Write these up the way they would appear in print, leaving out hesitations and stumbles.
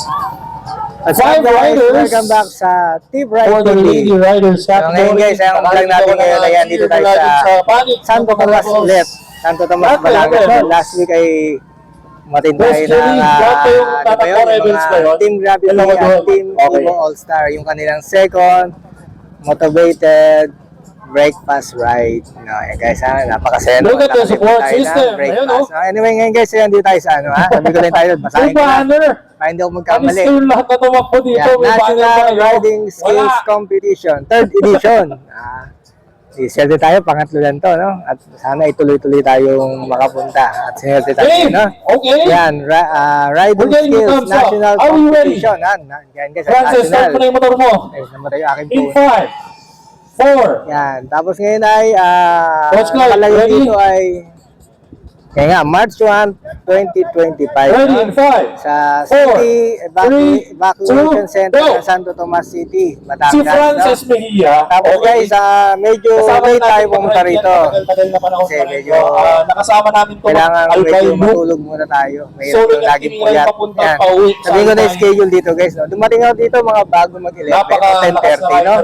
What's up guys? Welcome back sa Tip Ride for the Lady TV. Riders So ngayon guys, ang vlog natin ngayon ay dito tayo sa Santo Tomas ulit. Santo Tomas Balangas. So, last week ay matintay na Team Gravity at Team Evo All-Star. Yung kanilang second motivated breakfast ride. Yan guys, napakasaya Look at the support system. Breakfast. Anyway, ngayon guys, hindi tayo sa sabi ko lang tayo, basahin ko na. Para hindi ako magkamali. Lahat na tumakbo dito. National Riding Skills Competition, 3rd edition. Swerte tayo, pangatlo lang to, no? At sana ituloy-tuloy tayong makapunta. At swerte tayo, no? Okay. Yan, Riding Skills National Competition. Yan guys, Francis, start mo na yung motor mo. Ay, namatay yung aking In phone. 5, 4. Yan, tapos ngayon ay, Coach Clark, palayo ready? dito ay, kaya nga, March 1, 2025. Ready in 5. Sa 4, City Evacuation 2, Center go. ng Santo Tomas City, Si Batangas. Francis No? Mejia. Tapos guys, medyo late tayo pumunta rito. Kasi medyo nakasama namin to. Kailangan medyo matulog muna tayo. Mahirap yung laging puyat. Yan. Sabihin ko na yung schedule dito guys. No? Dumating ako dito mga bago mag-11, 10:30, no?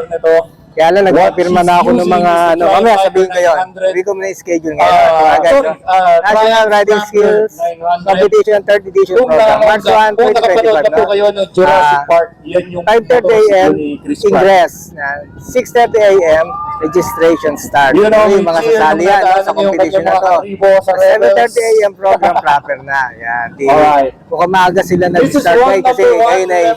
Kaya lang, nagpapirma na ako ng mga mamaya sabihin ko yun. Sabihin ko muna yung schedule ngayon. National Riding Skills Competition 3rd Edition Program, March 1, 2025. po kayo ng Jurassic Park, yan yung 5:30 a.m. ingress. 6:30 a.m. registration start. Yung mga sasali yan sa competition na to. 7:30 a.m. program proper na. Yan. Mukhang maaga sila nag-start kasi ngayon ay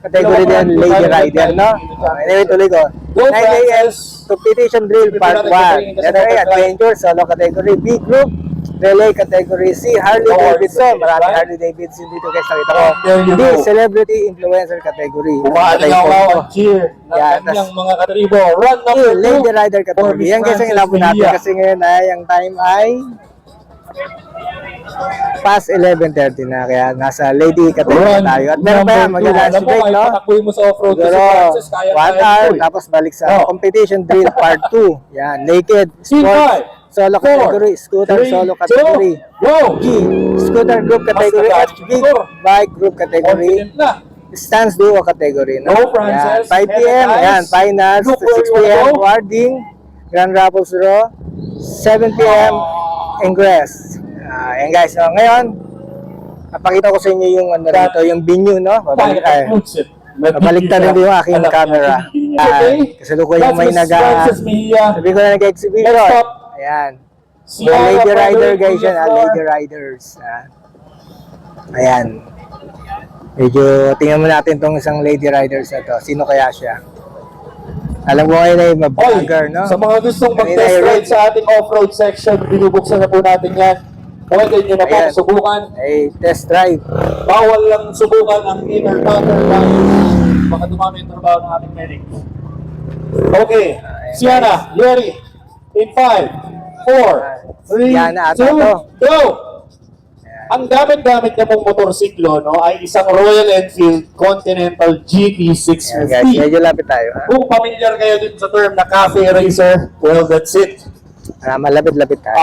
category din Lady Rider, no? Anyway, tuloy ko. 9 a.m. competition drill part 1. Ito ay adventure, solo category. B group, relay category. C, Harley Davidson. Maraming Harley Davidson dito guys, nakita ko. D, celebrity influencer category. Umahaling ako ang cheer ng kanyang mga katribo. Run number 2. Lady Rider category. Yan guys ang ilapon natin kasi ngayon ay ang time ay past 11:30 na, kaya nasa lady category tayo. At meron pa yan, mag-lunch break, no? Siguro 1 hour, tapos balik sa competition drill part 2. Yan, naked, sports, solo category, scooter, solo category. G, scooter group category. H, big bike group category. Stance duo category, no? Yan, 5 p.m. Yan, finals, 6 p.m. warding, Grand Rapids Raw, 7 p.m. ingress. Ayan guys, so ngayon napakita ko sa inyo yung dito, yung venue, no? Babaliktad din yung aking camera. Kasi ko yung may sabi ko na nag-exhibition. Ayan. Lady Rider guys yan, Lady Riders. Ayan. Medyo tingnan mo natin tong isang Lady Riders na to. Sino kaya siya? Alam ko ngayon ay mag-vlogger, no? Sa mga gustong mag-test ride sa ating off-road section, binubuksan na po natin yan. Pwede nyo na po subukan. Ay, test drive. Bawal lang subukan ang inner counter dahil baka dumami yung trabaho ng ating medic. Okay, Sienna, ready? In 5, 4, 3, 2, go! Ang gamit-gamit na mong motorsiklo, no, ay isang Royal Enfield Continental GT650. Guys, medyo lapit tayo. Kung familiar kayo din sa term na cafe racer, well, that's it. Malapit-lapit tayo.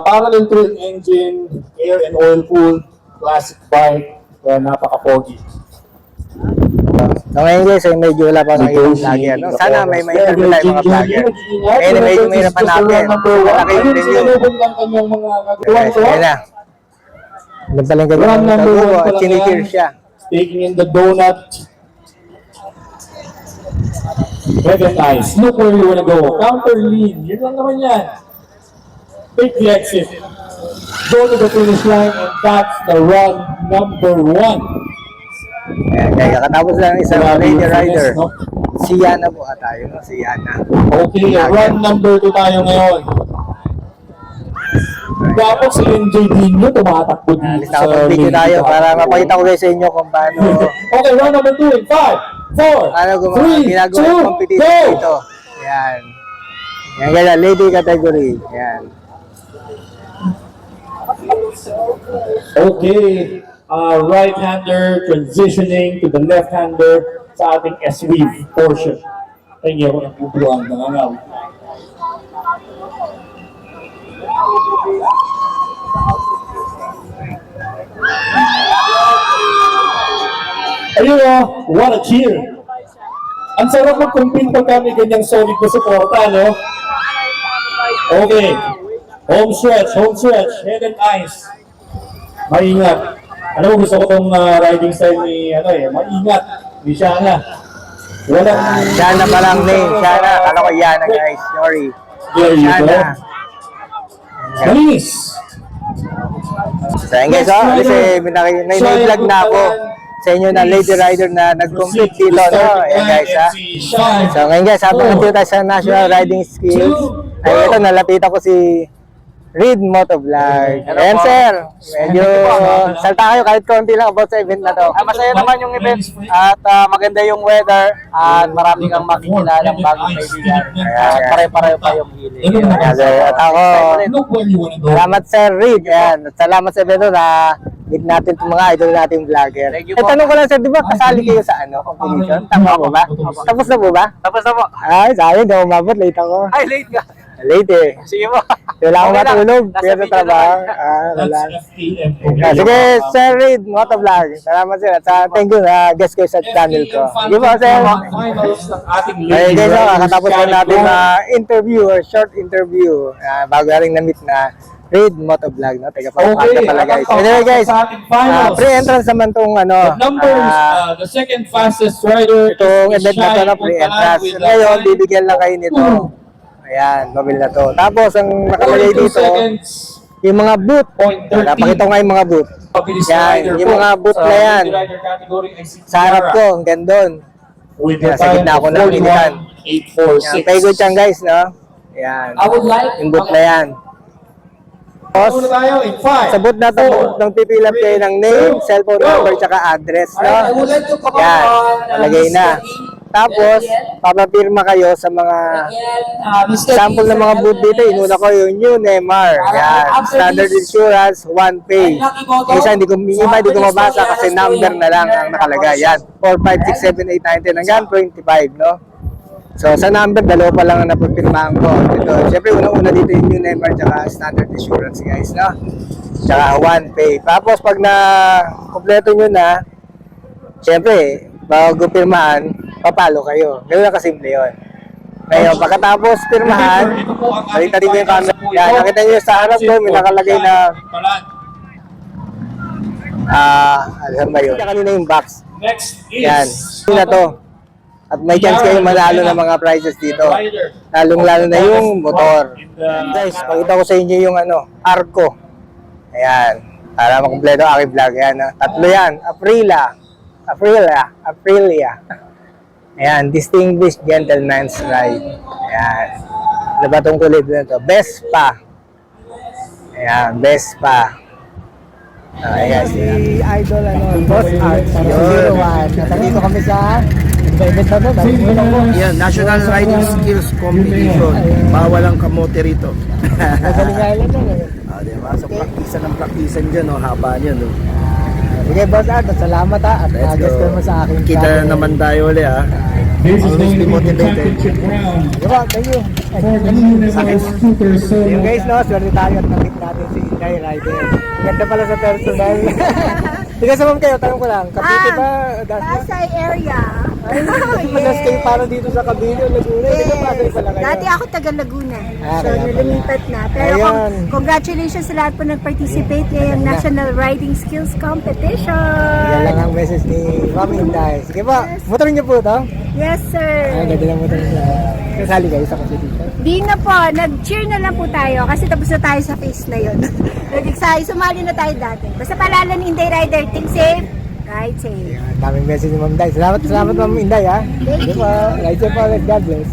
Parallel twin engine, air and oil cooled, classic bike, napaka-pogi. So ngayon guys, ay medyo wala pa ng ibang vlogger, no? Sana may interview tayo mga vlogger. Ngayon medyo mahirapan natin. Malaki yung review. Ayun na. Doon pala yung ganyan ng tagubo at chinikir siya. Taking in the donut. Very nice. Look where you wanna go. Counter lean. Yun lang naman yan. Take the exit. Go to the finish line and that's the run number 1. Ayan, kaya kakatapos lang isang Lady Rider. Si Yana po tayo, no? Si Yana. Okay, run number 2 tayo ngayon. Tapos si NJ Dino tumatakbo dito sa video tayo para mapakita ko guys sa inyo kung paano. Okay, run number 2 in 5, 4, paano ginagawa yung competition dito. Ayan. Yan ganyan, lady category. Ayan. Okay, right-hander transitioning to the left-hander sa ating S-weave portion. Tingin ako ng bubuluan ng angaw. Ayun o, what a cheer. Ang sarap mag-compete pag kami ganyang solid na suporta, no? Okay. Home stretch, head and eyes. Maingat. Alam mo, gusto ko tong riding style ni, maingat. Ni Shana. Walang... Shana pa lang name. Shana. Kala ko Yana, guys. Sorry. There you go. Shana. Malinis. So, yun guys, kasi may-vlog na ako sa inyo na lady rider na nag-complete dito, no? Ayan guys, ha? So, ngayon guys, habang nandito tayo sa National Riding Skills, ay ito, nalapitan ko si Reed Motovlog. Ayan, sir. Medyo salta kayo kahit konti lang about sa event na to. Masaya naman yung event at maganda yung weather at marami kang makikilala ng bagong kaibigan. At pare-pareho pa yung hilig. Ayan, sir. At ako, salamat Sir Reed. Ayan, at salamat sa event na meet natin itong mga idol nating vlogger. Thank you Eh, po. tanong ko lang sir, di ba kasali kayo sa competition? Tama po ba? Tapos na po ba? Tapos na po. Ay, sayang, di ako umabot. Late ako. Ay, late ka. Late eh. Sige po. Wala akong Okay lang. matulog. Nasa Kaya sa video trabaho. naman. Wala. That's FTM. Sige, Sir Reed, Motovlog. Salamat sir. At thank you na guest kayo sa channel ko. Sige po, sir. Finals ng ating Ay, guys, Riding kakatapos na natin Challenge. interview or short interview. Bago na rin na-meet na Reed Motovlog. No? Teka pa, Okay, pala guys. ang Anyway guys, sa ating finals. pre-entrance naman tong The numbers, the second fastest rider itong is event na to Shai na pre-entrance. Puntalan with Ngayon, a bibigyan lang kayo nito. Ayan, mobile na to. Tapos, ang nakalagay 42 dito, seconds. yung mga boot. Point 13. Napakita ko nga yung mga boot. Pabilis Yan, rider yung po mga boot sa na yan. Lady Rider category ay si Sa harap Kiara ko, ang gandun. with Yan, the sa time gitna of ko na pilitan. 41.846. Yan, pay good yan guys, no? Yan, I would like yung boot na yan. Tapos, Muna tayo in 5. sa boot na to, nang pipilap kayo ng name, cellphone number, tsaka address, no? I would like to comment Yan, on nalagay Miss na. Debbie. Tapos, papapirma kayo sa mga Miss Debbie sample ng mga is boot dito. Inuna ko yung new Neymar. Yan, standard insurance, one pay. Isa, hindi ko mabasa kasi number na lang ang nakalagay. Yan, 4, 5, 6, 7, 8, 9, 10, hanggang 25, no? So, sa number, dalawa pa lang ang napapirmahan ko. Ito, syempre, unang-una dito yung new Neymar tsaka standard insurance, guys, no? Tsaka one pay. Tapos, pag na-kompleto nyo na, syempre, bago pirmahan, papalo kayo. Ganoon lang kasimple yun. Ngayon, pagkatapos pirmahan, nakita din mo yung camera. Yan, nakita nyo sa harap ko, may nakalagay na, alam ba yun? Kanina yung box. Next is Yan, yun na to. At may chance kayo manalo ng mga prizes dito. Lalong-lalo na yung motor. Guys, pakita ko sa inyo yung Arco. Ayan, para makumpleto ang aking vlog. Ayan, tatlo yan. Aprilia. Ayan, Distinguished Gentleman's Ride. Ayan. Ano ba itong kulay na ito? Vespa. Ayan, Vespa. Ayan, si Idol, Boss Arts, 01. Nandito kami sa event na to. Yan, National Riding Skills Competition. Bawal ang kamote rito. Magaling nga yun eh. Diba? Sa praktisan dyan, haba niyan. Sige, Boss Art, salamat ha. At Let's guest go. mo sa akin. Kita na naman tayo ulit ha. This is Always going to be be the motivated. championship round Diba, thank you. for the new Neymar scooter Yung solo. guys, no, swerte tayo at nakit natin si Inday Rider. Ganda pala sa personal. Tiga sa kayo, tanong ko lang. Cavite ba? Pasay area. Ay, manas kayo para dito sa Cavite, Laguna. Tiga Pasay pala kayo. Dati ako taga Laguna. Ah, So, kaya pala. lumipat na. Pero Ayan. congratulations sa lahat po nag-participate ngayong Ganda. National Riding Skills Competition. Yan lang ang message ni Mami Inday. Sige pa, motorin niyo po ito. Yes, Ay, sir. ganda lang motorin niyo. Kasali kayo sa competition. Di na po, nag-cheer na lang po tayo kasi tapos na tayo sa phase na yun. Nag-excited, sumali na tayo dati. Basta paalala ni Inday Rider, think safe, ride safe. Yan, daming message ni Ma'am Inday. Salamat Ma'am Inday ha. Thank Sige pa, ride safe po ulit. God bless.